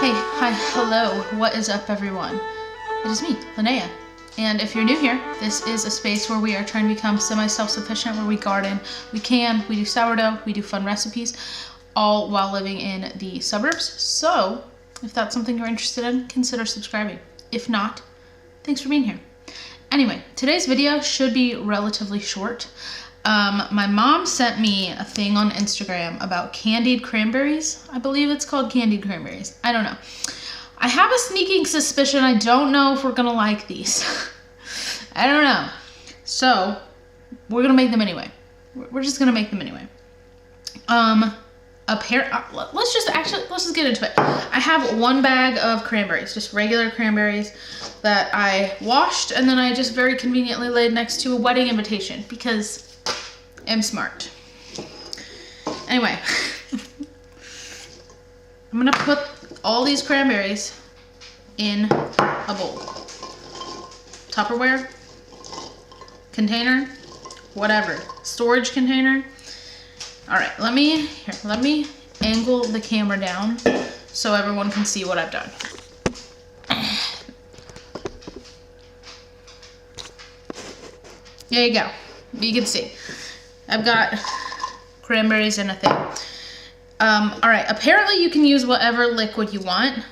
Hey, hi, hello, what is up everyone? It is me, Linnea, and if you're new here, this is a space where we are trying to become semi-self-sufficient, where we garden, we do sourdough, we do fun recipes, all while living in the suburbs. So, if that's something you're interested in, consider subscribing. If not, thanks for being here. Anyway, today's video should be relatively short. My mom sent me a thing on Instagram about candied cranberries. I believe it's called candied cranberries. I don't know. I have a sneaking suspicion I don't know if we're gonna like these. I don't know. So, we're gonna make them anyway. We're just gonna make them anyway. Let's just get into it. I have one bag of cranberries, just regular cranberries that I washed, and then I just very conveniently laid next to a wedding invitation because I'm smart. Anyway, I'm gonna put all these cranberries in a bowl. Tupperware, container, whatever, storage container. All right, let me angle the camera down so everyone can see what I've done. There you go. You can see. I've got cranberries in a thing. All right, apparently you can use whatever liquid you want.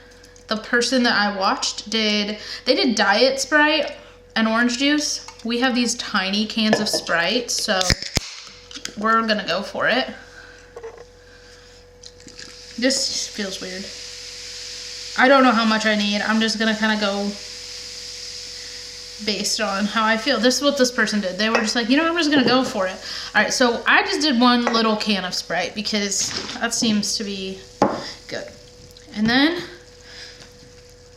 The person that I watched they did diet Sprite and orange juice. We have these tiny cans of Sprite, so we're gonna go for it. This feels weird. I don't know how much I need. I'm just gonna kind of go based on how I feel. This is what this person did. They were just like, you know, I'm just gonna go for it. All right, so I just did one little can of Sprite because that seems to be good. And then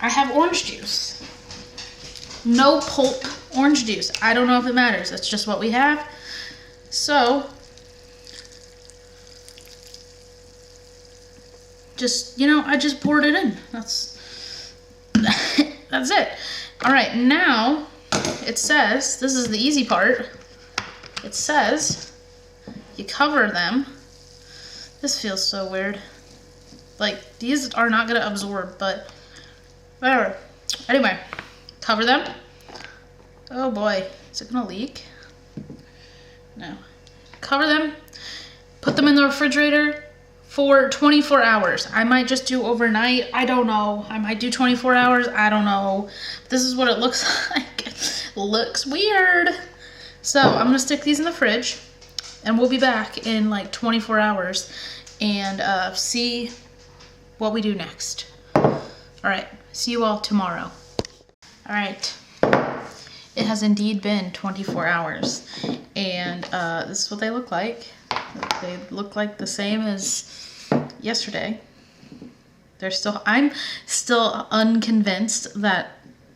I have orange juice. No pulp orange juice. I don't know if it matters. That's just what we have. So just, you know, I just poured it in. That's it. All right, now it says, this is the easy part. It says you cover them. This feels so weird. Like, these are not gonna absorb, but whatever. Anyway, cover them. Oh boy, is it gonna leak? No. Cover them, put them in the refrigerator for 24 hours. I might just do overnight. I don't know. I might do 24 hours. I don't know. This is what it looks like. Looks weird. So I'm gonna stick these in the fridge and we'll be back in like 24 hours and see what we do next. All right, see you all tomorrow. All right, it has indeed been 24 hours and this is what they look like. They look like the same as yesterday. I'm still unconvinced that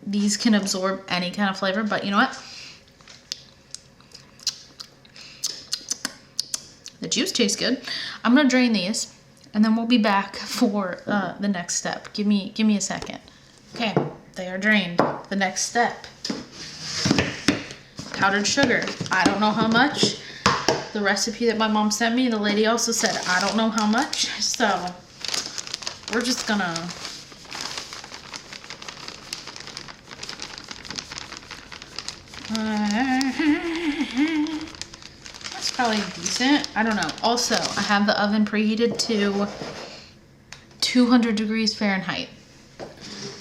these can absorb any kind of flavor, but you know what? The juice tastes good. I'm gonna drain these and then we'll be back for the next step. Give me a second. Okay, they are drained. The next step. Powdered sugar. I don't know how much. The recipe that my mom sent me, the lady also said, I don't know how much, so we're just gonna that's probably decent. I don't know. Also, I have the oven preheated to 200 degrees Fahrenheit.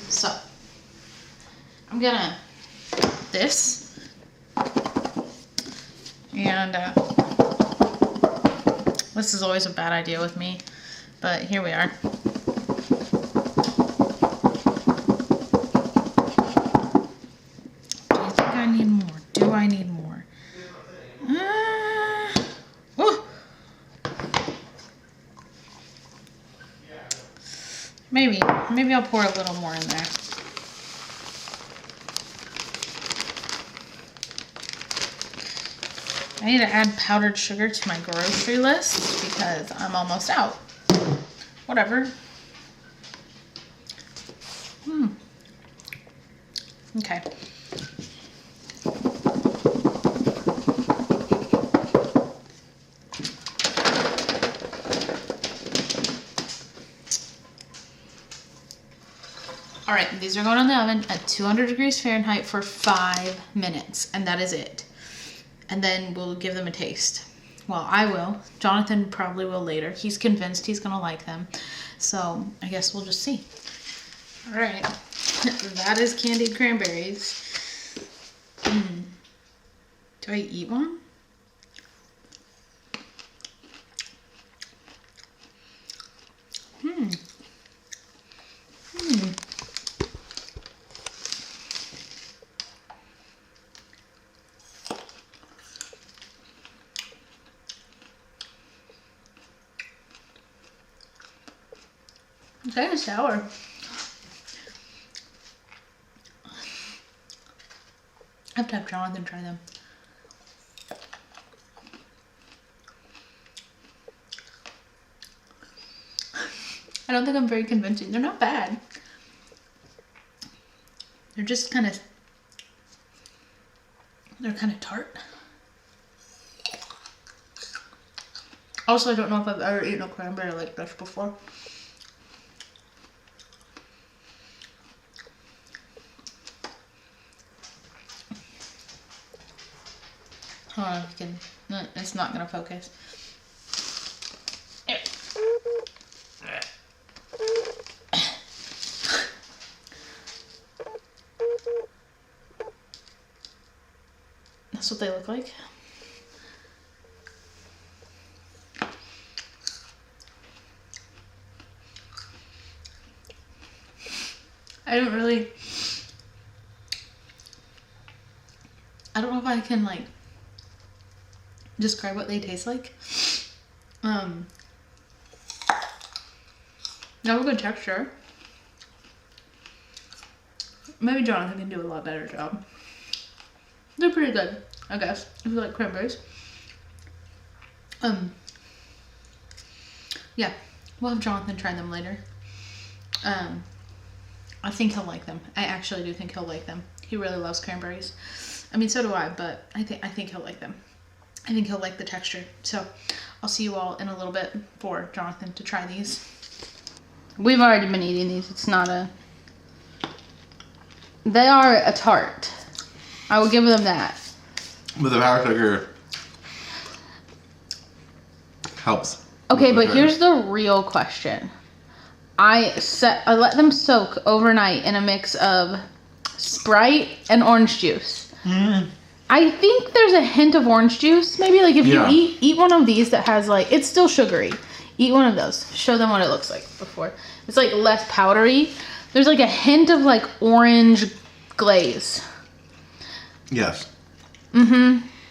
So I'm gonna this and this is always a bad idea with me, but here we are. Do you think I need more? Do I need more? Maybe I'll pour a little more in there. I need to add powdered sugar to my grocery list because I'm almost out. Whatever. Okay. All right, these are going in the oven at 200 degrees Fahrenheit for 5 minutes, and that is it. And then we'll give them a taste. Well, I will. Jonathan probably will later. He's convinced he's gonna like them. So I guess we'll just see. All right, that is candied cranberries. Do I eat one? It's kind of sour. I have to have Jonathan try them. I don't think I'm very convincing. They're not bad. They're just kind of, they're kind of tart. Also, I don't know if I've ever eaten a cranberry like this before. Hold on, if you can. No, it's not gonna focus. That's what they look like. I don't know if I can like describe what they taste like. They have a good texture. Maybe Jonathan can do a lot better job. They're pretty good, I guess, if you like cranberries. Yeah, we'll have Jonathan try them later. I think he'll like them. I actually do think he'll like them. He really loves cranberries. I mean, so do I, but I think he'll like them. I think he'll like the texture. So I'll see you all in a little bit for Jonathan to try these. We've already been eating these. It's not a... They are a tart. I will give them that. But the powdered sugar helps. Okay, but here's the real question. I let them soak overnight in a mix of Sprite and orange juice. I think there's a hint of orange juice. Maybe like if you eat one of these that has like, it's still sugary. Eat one of those. Show them what it looks like before. It's like less powdery. There's like a hint of like orange glaze. Yes.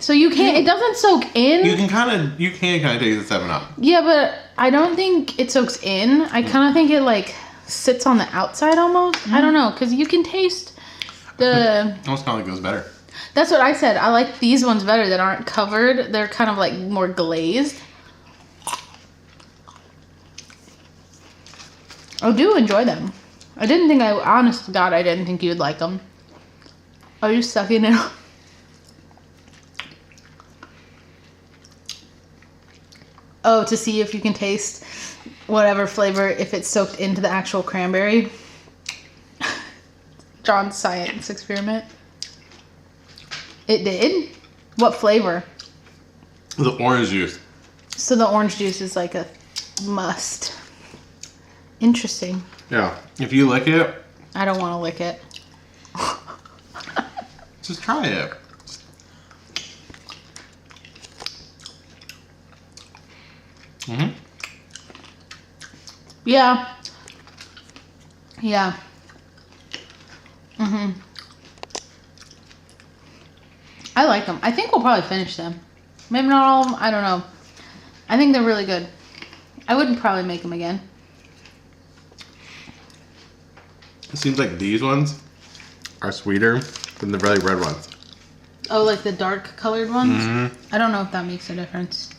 So you can't, it doesn't soak in. You can kind of taste the 7-Up. Yeah, but I don't think it soaks in. I kind of think it like sits on the outside almost. I don't know, because you can taste the... Almost kind of like goes better. That's what I said. I like these ones better that aren't covered. They're kind of like more glazed. I do enjoy them. I didn't think honest to God, I didn't think you'd like them. Are you sucking it up? Oh, to see if you can taste whatever flavor, if it's soaked into the actual cranberry. John's science experiment. It did? What flavor? The orange juice. So the orange juice is like a must. Interesting. Yeah. If you lick it. I don't want to lick it. Just try it. Yeah. Yeah. I like them. I think we'll probably finish them. Maybe not all of them. I don't know. I think they're really good. I wouldn't probably make them again. It seems like these ones are sweeter than the really red ones. Oh, like the dark colored ones? I don't know if that makes a difference.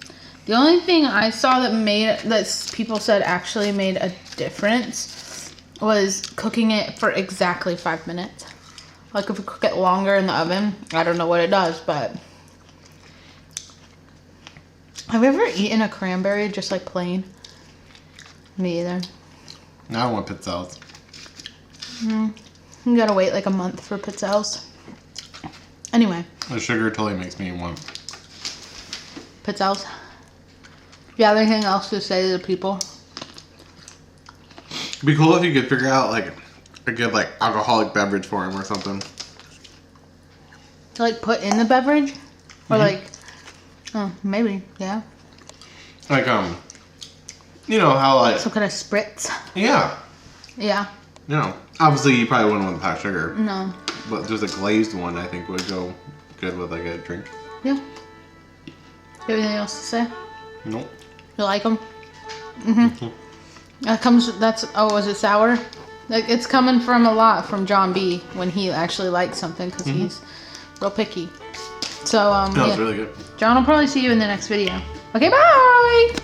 The only thing I saw that people said actually made a difference was cooking it for exactly 5 minutes. Like if you cook it longer in the oven, I don't know what it does, but... Have you ever eaten a cranberry just like plain? Me either. Now I want pit salads. You gotta wait like a month for pizzelles. Anyway. The sugar totally makes me want Pizzelles. You have anything else to say to the people? It'd be cool if you could figure out like a good like alcoholic beverage for him or something. To like put in the beverage? Or like, oh, maybe, yeah. Like, you know how like... Some kind of spritz. Yeah. Yeah. You know, obviously you probably wouldn't want the packed sugar. No. But just a glazed one I think would go good with like a drink. Yeah. You have anything else to say? Nope. You like them? That comes, was it sour? Like, it's coming from a lot from John B. when he actually likes something because he's real picky. So, That was really good. John will probably see you in the next video. Okay, bye!